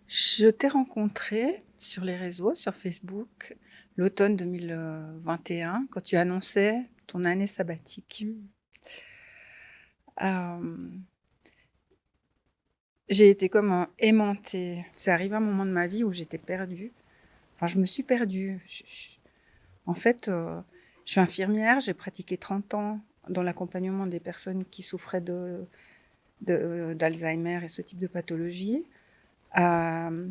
Je t'ai rencontré sur les réseaux, sur Facebook, l'automne 2021, quand tu annonçais ton année sabbatique. Mmh. Euh, j'ai été comme aimantée. C'est arrivé un moment de ma vie où j'étais perdue. Enfin, je me suis perdue. En fait, je suis infirmière, j'ai pratiqué 30 ans dans l'accompagnement des personnes qui souffraient d'Alzheimer et ce type de pathologie. Euh,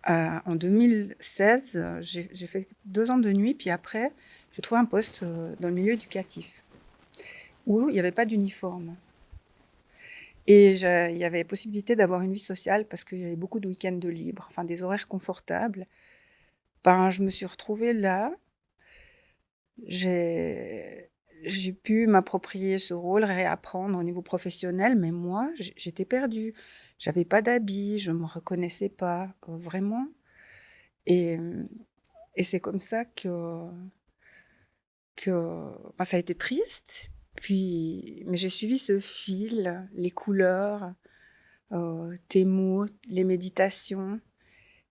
En 2016, j'ai fait 2 ans de nuit, puis après, j'ai trouvé un poste dans le milieu éducatif où il n'y avait pas d'uniforme. Et il y avait possibilité d'avoir une vie sociale parce qu'il y avait beaucoup de week-ends de libre, enfin des horaires confortables. Ben, je me suis retrouvée là. J'ai pu m'approprier ce rôle, réapprendre au niveau professionnel, mais moi, j'étais perdue. J'avais pas d'habits, je me reconnaissais pas vraiment. Et, et c'est comme ça que ça a été triste. Puis, mais j'ai suivi ce fil, les couleurs, tes mots, les méditations,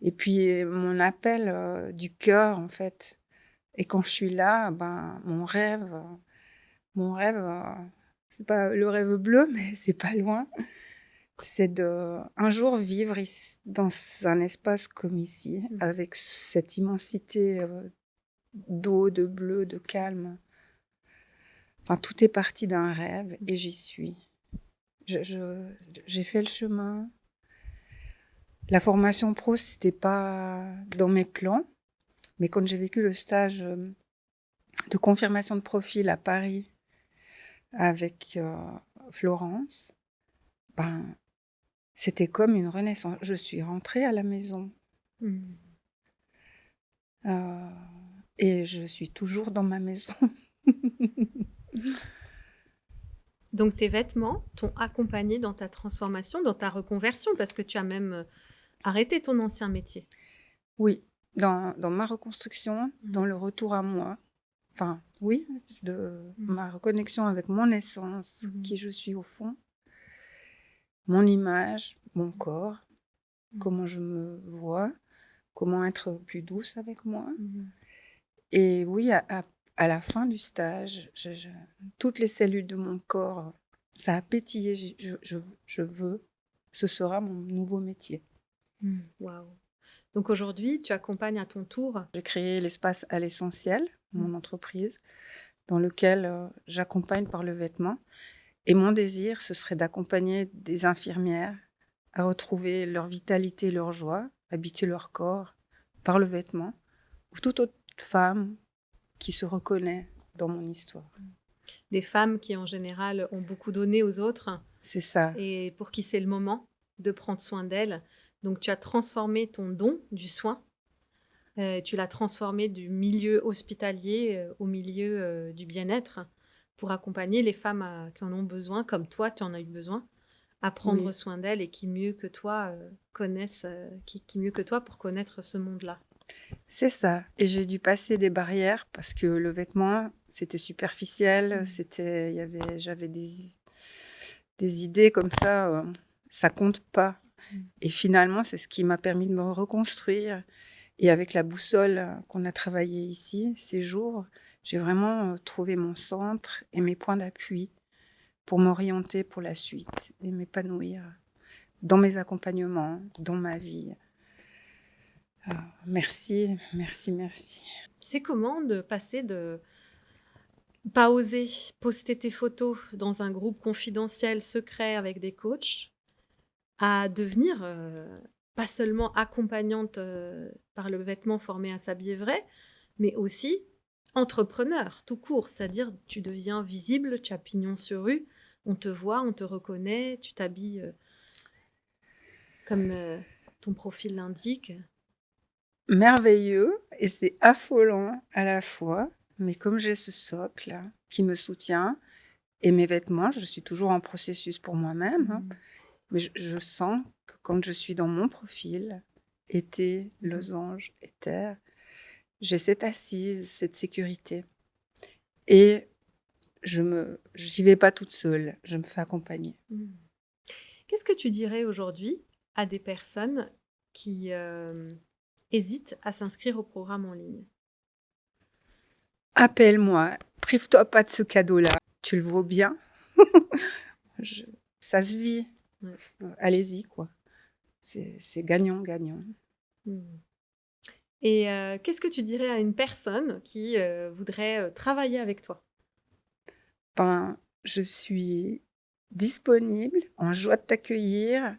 et puis mon appel du cœur en fait. Et quand je suis là, ben mon rêve, c'est pas le rêve bleu, mais c'est pas loin. C'est de un jour vivre dans un espace comme ici, Mmh. avec cette immensité d'eau, de bleu, de calme. Enfin, tout est parti d'un rêve et j'y suis. J'ai fait le chemin. La formation pro, c'était pas dans mes plans, mais quand j'ai vécu le stage de confirmation de profil à Paris avec Florence, ben, c'était comme une renaissance. Je suis rentrée à la maison Mmh. euh, et je suis toujours dans ma maison. Donc tes vêtements t'ont accompagné dans ta transformation, dans ta reconversion, parce que tu as même, arrêté ton ancien métier? Oui, dans ma reconstruction, Mmh. dans le retour à moi, enfin, oui, de Mmh. ma reconnexion avec mon essence, Mmh. qui je suis au fond, mon image, mon corps, Mmh. comment je me vois, comment être plus douce avec moi. Mmh. Et oui, à la fin du stage, toutes les cellules de mon corps, ça a pétillé. Je veux, ce sera mon nouveau métier. Mmh. Waouh! Donc aujourd'hui, tu accompagnes à ton tour. J'ai créé l'espace à l'essentiel, Mmh. mon entreprise, dans lequel j'accompagne par le vêtement. Et mon désir, ce serait d'accompagner des infirmières à retrouver leur vitalité, leur joie, habiter leur corps par le vêtement, ou toute autre femme qui se reconnaît dans mon histoire. Des femmes qui, en général, ont beaucoup donné aux autres C'est ça. et pour qui c'est le moment de prendre soin d'elles. Donc tu as transformé ton don du soin, tu l'as transformé du milieu hospitalier, au milieu, du bien-être pour accompagner les femmes qui en ont besoin, comme toi tu en as eu besoin, à prendre Oui, soin d'elles et qui mieux que toi connaissent, qui mieux que toi pour connaître ce monde-là. c'est ça. Et j'ai dû passer des barrières parce que le vêtement, c'était superficiel, Mm. j'avais des idées comme ça compte pas. Mm. Et finalement, c'est ce qui m'a permis de me reconstruire. Et avec la boussole qu'on a travaillée ici, ces jours, j'ai vraiment trouvé mon centre et mes points d'appui pour m'orienter pour la suite et m'épanouir dans mes accompagnements, dans ma vie. Merci, merci, merci. C'est comment de passer de pas oser poster tes photos dans un groupe confidentiel secret avec des coachs à devenir, pas seulement accompagnante, par le vêtement formée à s'habiller vrai, mais aussi entrepreneur tout court. C'est-à-dire tu deviens visible, tu as pignon sur rue, on te voit, on te reconnaît, tu t'habilles, comme, ton profil l'indique. Merveilleux et c'est affolant à la fois, mais comme j'ai ce socle qui me soutient et mes vêtements, je suis toujours en processus pour moi-même, hein, Mmh. mais je sens que quand je suis dans mon profil, été, Mmh. losange, éther, j'ai cette assise, cette sécurité. Et j'y vais pas toute seule, je me fais accompagner. Mmh. Qu'est-ce que tu dirais aujourd'hui à des personnes qui hésitent à s'inscrire au programme en ligne? Appelle-moi, prive-toi pas de ce cadeau-là. Tu le vaux bien. Je- Ça se vit. Ouais. Allez-y, quoi. C'est gagnant-gagnant. Mmh. Et qu'est-ce que tu dirais à une personne qui voudrait travailler avec toi? Ben, je suis disponible, en joie de t'accueillir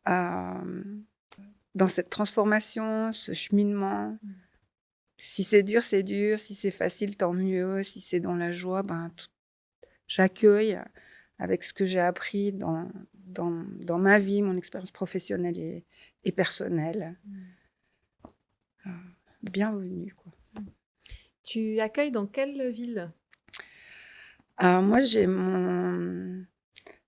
euh, dans cette transformation, ce cheminement. Mmh. Si c'est dur, c'est dur. Si c'est facile, tant mieux. Si c'est dans la joie, ben, j'accueille avec ce que j'ai appris dans ma vie, mon expérience professionnelle et personnelle. Mmh. Euh, Bienvenue, quoi. Tu accueilles dans quelle ville? Moi,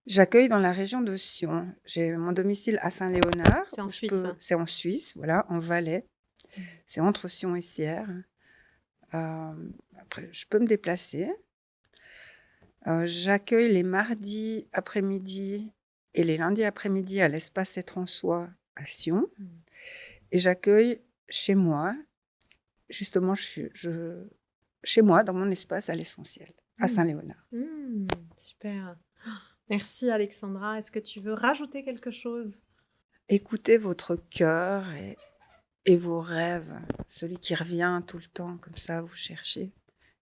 j'accueille dans la région de Sion. J'ai mon domicile à Saint-Léonard. C'est en Où Suisse. c'est en Suisse, voilà, en Valais. Mmh. C'est entre Sion et Sierre. Après, je peux me déplacer. J'accueille les mardis après-midi et les lundis après-midi à l'espace Être en Soi à Sion. Mmh. Et j'accueille chez moi, justement, chez moi, dans mon espace à l'Essentiel, à Mmh. Saint-Léonard. Mmh, super. Merci Alexandra. Est-ce que tu veux rajouter quelque chose? Écoutez votre cœur et vos rêves, celui qui revient tout le temps, comme ça, vous cherchez.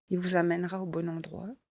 Il vous amènera au bon endroit.